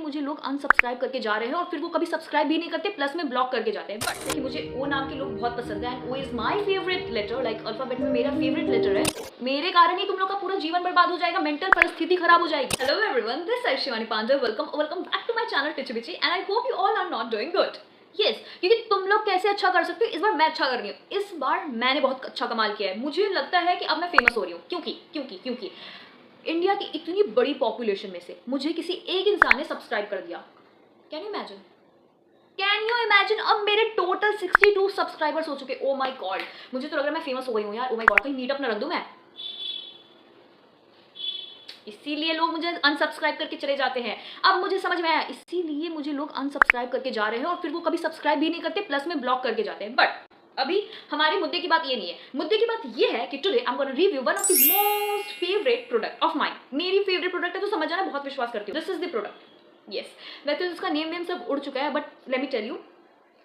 मुझे लोग अनसब्सक्राइब करके जा रहे हैं और फिर वो कभी सब्सक्राइब भी नहीं करते, प्लस में ब्लॉक करके जाते हैं। बट देखिए, मुझे ओ नाम के लोग बहुत पसंद है and O is my favourite letter, like alphabet में मेरा फेवरेट लेटर है। मेरे कारण ही तुम लोग का पूरा जीवन बर्बाद हो जाएगा, मेंटल परिस्थिति खराब हो जाएगी। Hello everyone, this is Shivani Pandey, welcome back to my channel Teachy Beachy and I hope you all are not doing good. Yes, क्योंकि तुम लोग कैसे अच्छा कर सकते हो, इस बार मैं अच्छा कर रही हूँ। इस बार मैंने बहुत अच्छा कमाल किया है। मुझे लगता है कि अब मैं फेमस हो रही हूँ। क्योंकि इंडिया की इतनी बड़ी पॉपुलेशन में से मुझे किसी एक इंसान ने सब्सक्राइब कर दिया। कैन यू इमेजिन अब मेरे टोटल 62 सब्सक्राइबर्स हो चुके। ओ माय गॉड, मुझे तो लग रहा है मैं फेमस हो गई हूँ यार। ओ माय गॉड, कहीं मीटअप ना रख दूं मैं, इसीलिए लोग मुझे अनसब्सक्राइब करके चले जाते हैं। अब मुझे समझ में आया, इसीलिए मुझे लोग अनसब्सक्राइब करके जा रहे हैं और फिर वो कभी सब्सक्राइब भी नहीं करते, प्लस में ब्लॉक करके जाते हैं। बट अभी हमारे मुद्दे की बात ये नहीं है। मुद्दे की बात ये है कि today I am gonna review one of the most favourite product of mine. मेरी फेवरेट प्रोडक्ट है तो समझ जाना, बहुत विश्वास करती हूँ। This is the product. Yes, वैसे तो इसका नेम सब उड़ चुका है, but let me tell you,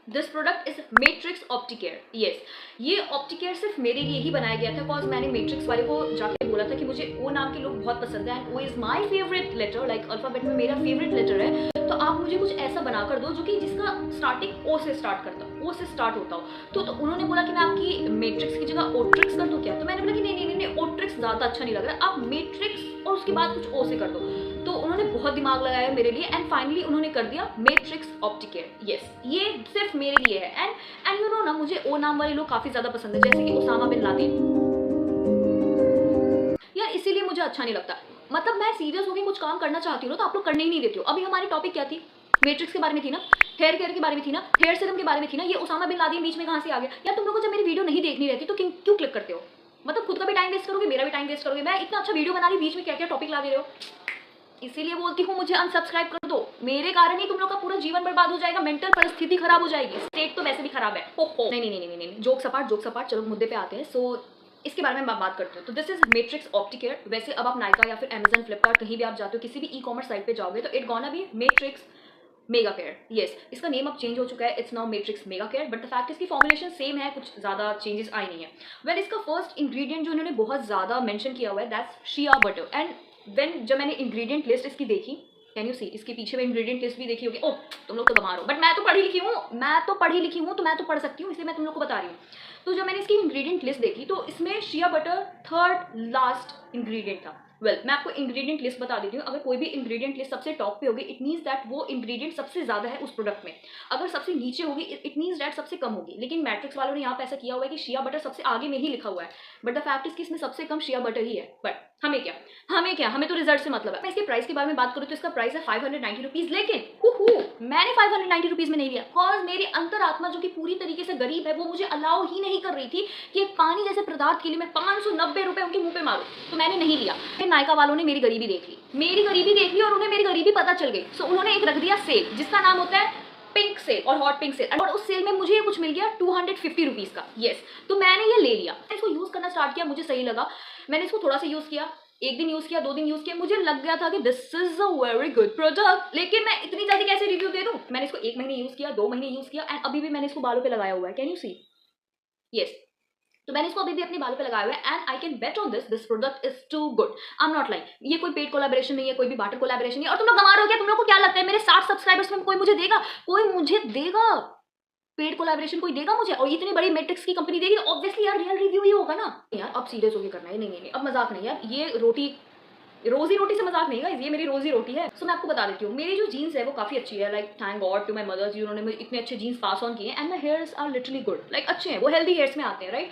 this product is Matrix Opticare. Yes, ये ऑप्टिकेयर सिर्फ मेरे लिए ही बनाया गया था, बिकॉज मैंने मैट्रिक्स वाले को जाके बोला था कि मुझे ओ नाम के लोग बहुत पसंद है and O is my favourite letter, like alphabet में मेरा फेवरेट लेटर है। तो आप मुझे कुछ ऐसा बनाकर दो जो कि जिसका स्टार्टिंग ओ से स्टार्ट करता हो, ओ से स्टार्ट होता हो। तो उन्होंने बोला कि मैं आपकी मैट्रिक्स की जगह ओट्रिक्स कर दूं क्या? तो मैंने बोला कि नहीं, ओट्रिक्स ज्यादा अच्छा नहीं लग रहा, आप मैट्रिक्स और उसके बाद कुछ ओ से कर दो। तो उन्होंने बहुत दिमाग लगाया मेरे लिए एंड फाइनली उन्होंने कर दिया मैट्रिक्स ऑप्टिकेयर। यस, ये सिर्फ मेरे लिए है एंड यू नो ना, मुझे ओ नाम वाले लोग काफी ज्यादा पसंद है, जैसे कि ओसामा बिन लादेन यार, इसीलिए मुझे अच्छा नहीं लगता। मतलब मैं सीरियस होकर कुछ काम करना चाहती हूँ तो आप लोग करने ही नहीं देते हो। अभी हमारी टॉपिक क्या थी? मैट्रिक्स के बारे में थी ना, हेयर केयर के बारे में थी ना, हेयर सीरम के बारे में थी ना। ये ओसामा बिन लादेन बीच में कहाँ से आ गया यार? तुम लोग को जब मेरी वीडियो नहीं देखनी रहती तो क्यों क्लिक करते हो? मतलब खुद का भी टाइम वेस्ट करोगे, मेरा भी टाइम वेस्ट करोगे। मैं इतना अच्छा वीडियो बना रही, बीच में क्या क्या टॉपिक ला दे रहे हो। इसीलिए बोलती हूँ मुझे अनसब्सक्राइब कर दो। मेरे कारण ही तुम लोग का पूरा जीवन बर्बाद हो जाएगा, मेंटल परिस्थिति खराब हो जाएगी। स्टेट तो वैसे भी खराब है। हो नहीं, जोक सपाट। चलो मुद्दे पे आते हैं। सो इसके बारे में मैं बात करती हूँ। तो दिस इज मैट्रिक्स ऑप्टिकेयर। वैसे अब आप नायका या फिर अमेजन, फ्लिपकार्ट कहीं भी आप जाते हो, किसी भी ई कॉमर्स साइट पे जाओगे तो it gonna be matrix mega care. Yes, इसका नेम अब चेंज हो चुका है, it's now matrix mega care, but the fact इसकी फॉर्मुलेशन सेम है, कुछ ज्यादा चेंजेस आई नहीं है। वेल, इसका फर्स्ट इंग्रेडिएंट जो इन्होंने बहुत ज्यादा मेंशन किया हुआ है, दैट्स शिया बटर। एंड जब मैंने इंग्रेडिएंट लिस्ट इसकी देखी, कैन यू सी, इसके पीछे में इंग्रेडिएंट लिस्ट भी देखी होगी। ओह, तुम लोग तो गंवार हो, बट मैं तो पढ़ी लिखी हूँ, तो मैं तो पढ़ सकती हूँ, इसलिए मैं तुम लोग को बता रही हूँ। तो जब मैंने इसकी इंग्रेडिएंट लिस्ट देखी तो इसमें shea butter third last ingredient था। वेल, मैं आपको इंग्रेडिएंट लिस्ट बता देती हूँ। अगर कोई भी इंग्रेडिएंट लिस्ट सबसे टॉप पे होगी, इट मीन्स दैट वो इंग्रेडिएंट सबसे ज्यादा है उस प्रोडक्ट में। अगर सबसे नीचे होगी, इट मीन्स दैट सबसे कम होगी। लेकिन मैट्रिक्स वालों ने यहाँ पे ऐसा किया हुआ है कि शिया बटर सबसे आगे में ही लिखा हुआ है, बट द फैक्ट इज कि इसमें सबसे कम शिया बटर ही है। बट हमें तो रिजल्ट से मतलब है। मैं इसके प्राइस के बारे में बात करूँ तो इसका प्राइस है 590 रुपीज। लेकिन मैंने 590 रुपीज में नहीं लिया, बिकॉज मेरी अंतरात्मा जो कि पूरी तरीके से गरीब है, वो मुझे अलाउ ही नहीं कर रही थी कि एक पानी जैसे पदार्थ के लिए मैं 590 रुपए उनके मुंह पे मारूं। तो मैंने नहीं लिया। फिर नायका वालों ने मेरी गरीबी देख ली और उन्हें मेरी गरीबी पता चल गई। सो उन्होंने एक रख दिया सेल, जिसका नाम होता है पिंक सेल और हॉट पिंक सेल। और उस सेल में मुझे ये कुछ मिल गया 250 रुपीज का। यस, तो मैंने ये ले लिया, इसको यूज करना स्टार्ट किया, मुझे सही लगा। मैंने इसको थोड़ा सा यूज किया, एक दिन यूज किया, 2 दिन यूज किया, मुझे लग गया था कि this is a very good product. लेकिन मैं इतनी जल्दी कैसे रिव्यू दे दूं? मैंने इसको 1 महीने यूज किया, 2 महीने यूज किया एंड अभी भी मैंने इसको बालों पे लगाया हुआ है। Can you see? यस, तो मैंने इसको अभी भी अपने बालों पे लगाया हुआ है and I can bet on this product is too good. I am not lying. ये कोई पेड कोलैबोरेशन नहीं है, कोई भी बाटर कोलैबोरेशन नहीं है। और तुम लोग गंवार हो गया। तुम लोग को क्या लगता है मेरे 60 सब्सक्राइबर्स में कोई मुझे देगा? पेड कोलैबोरेशन कोई देगा मुझे? और इतनी बड़ी मैट्रिक्स की कंपनी देगी, ऑब्वियसली यार रियल रिव्यू ही होगा ना यार। अब सीरियस होके करना है। नहीं, अब मजाक नहीं यार। ये रोजी रोटी से मजाक नहीं है, ये मेरी रोजी रोटी है। सो मैं आपको बता देती हूँ, मेरी जो जीन्स है वो काफी अच्छी है। Like thank God to my mothers, जिन्होंने मुझे इतने अच्छे जीन्स पास ऑन किए and my hairs are literally good. Like अच्छे हैं वो, हेल्दी हेयर्स में आते हैं, राइट?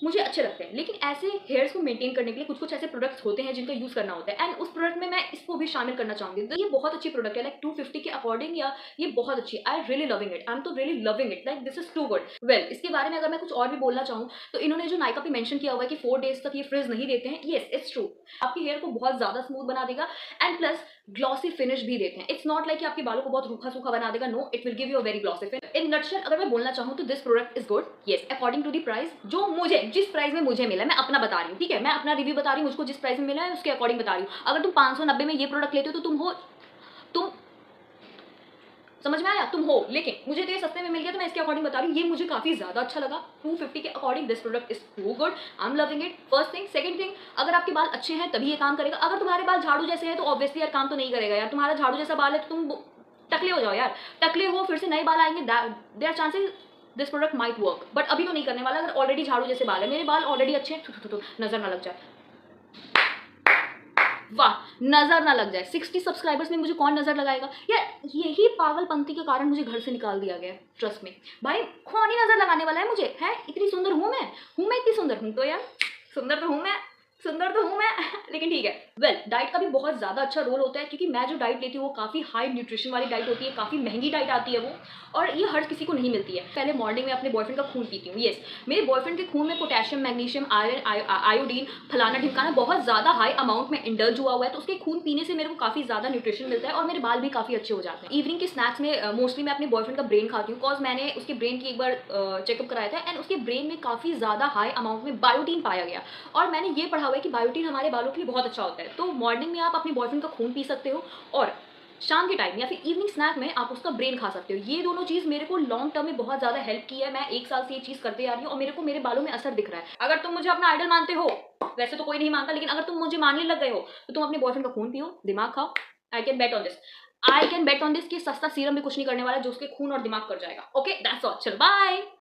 मुझे अच्छे लगते हैं। लेकिन ऐसे हेयर्स को मेंटेन करने के लिए कुछ ऐसे प्रोडक्ट्स होते हैं जिनका यूज करना होता है एंड उस प्रोडक्ट में मैं इसको भी शामिल करना चाहूंगी। तो ये बहुत अच्छी प्रोडक्ट है, लाइक 250 के अकॉर्डिंग, या ये बहुत अच्छी। I really loving it, I am तो really loving it, like this is too good. Well, इसके बारे में अगर मैं कुछ और भी बोलना चाहूँ तो इन्होंने जो नायका पे मेंशन किया हुआ है कि 4 डेज तक ये फ्रिज नहीं देते हैं, येस इट्स ट्रू। आपकी हेयर को बहुत ज्यादा स्मूथ बना देगा एंड प्लस ग्लॉसी फिनिश भी देते हैं। इट्स नॉट लाइक कि आपके बालों को बहुत रूखा सूखा बना देगा, no, it will give you a very glossy finish. In nutshell अगर मैं बोलना चाहूँ तो this product is good, yes, according to the price. जो मुझे जिस प्राइस में मुझे मिला, मैं अपना बता रही हूँ, ठीक है? मैं अपना रिव्यू बता रही हूँ, मुझको जिस प्राइस में मिला है उसके अकॉर्डिंग बता रही हूँ। अगर तुम 590 में ये प्रोडक्ट लेते हो तो तुम समझ में आया? तुम हो, लेकिन मुझे तो ये सस्ते में मिल गया तो मैं इसके अकॉर्डिंग बता रही हूँ, ये मुझे काफ़ी ज़्यादा अच्छा लगा। 250 के according this product is so good, I am loving it. First thing. Second thing, अगर आपके बाल अच्छे हैं तभी ये काम करेगा। अगर तुम्हारे बाल झाड़ू जैसे हैं तो ऑब्वियसली यार काम तो नहीं करेगा यार। तुम्हारा झाड़ू जैसा बाल है तो तुम टकले हो जाओ यार, टकले हो फिर से नए बाल आएंगे, there are chances this product might work, but अभी तो नहीं करने वाला। अगर ऑलरेडी झाड़ू जैसे बाल है, मेरे बाल ऑलरेडी अच्छे हैं, नजर ना लग जाए, वाह, नजर ना लग जाए। 60 सब्सक्राइबर्स में मुझे कौन नजर लगाएगा यार? यही पागलपंती के कारण मुझे घर से निकाल दिया गया। ट्रस्ट में भाई, कौन ही नजर लगाने वाला है मुझे? है इतनी सुंदर हूं मैं? हूं मैं इतनी सुंदर? हूं तो यार, सुंदर तो हूं मैं, सुंदर तो हूं मैं लेकिन ठीक है। वेल, डाइट का भी बहुत ज़्यादा अच्छा रोल होता है, क्योंकि मैं जो डाइट लेती हूँ वो काफ़ी हाई न्यूट्रिशन वाली डाइट होती है, काफ़ी महंगी डाइट आती है वो, और ये हर किसी को नहीं मिलती है। पहले मॉर्निंग में अपने बॉयफ्रेंड का खून पीती हूँ। येस, मेरे बॉयफ्रेंड के खून में पोटेशियम, मैग्नीशियम, आयरन, आयोडीन, फलाना ढिमकाना बहुत ज़्यादा हाई अमाउंट में इंडल्ज हुआ हुआ है, तो उसके खून पीने से मेरे को काफ़ी ज़्यादा न्यूट्रिशन मिलता है और मेरे बाल भी काफ़ी अच्छे हो जाते हैं। इवनिंग के स्नैक्स में मोस्टली मैं अपने बॉयफ्रेंड का ब्रेन खाती हूँ, बिकॉज मैंने उसके ब्रेन की एक बार चेकअप कराया था, एंड उसके ब्रेन में काफ़ी ज़्यादा हाई अमाउंट में बायोटीन पाया गया, और मैंने ये पढ़ा हुआ है कि बायोटीन हमारे बालों के लिए बहुत अच्छा होता है। तो मॉर्निंग में आप अपने बॉयफ्रेंड का खून पी सकते हो, और शाम के टाइम या फिर इवनिंग स्नैक में आप उसका ब्रेन खा सकते हो। ये दोनों चीज़ मेरे को लॉन्ग टर्म में बहुत ज़्यादा हेल्प की है। मैं 1 साल से ये चीज़ करते आ रही हूँ और मेरे को मेरे बालों में असर दिख रहा है। अगर तुम मुझे अपना आइडल मानते हो, वैसे तो कोई नहीं मानता, लेकिन अगर तुम मुझे मानने लग गए हो तो तुम अपने बॉयफ्रेंड का खून पियो, दिमाग खाओ। आई can bet on this, I can bet on this कि सस्ता सीरम भी कुछ नहीं करने वाला जो उसके खून और दिमाग कर जाएगा। ओके, दैट्स ऑल, चलो बाय।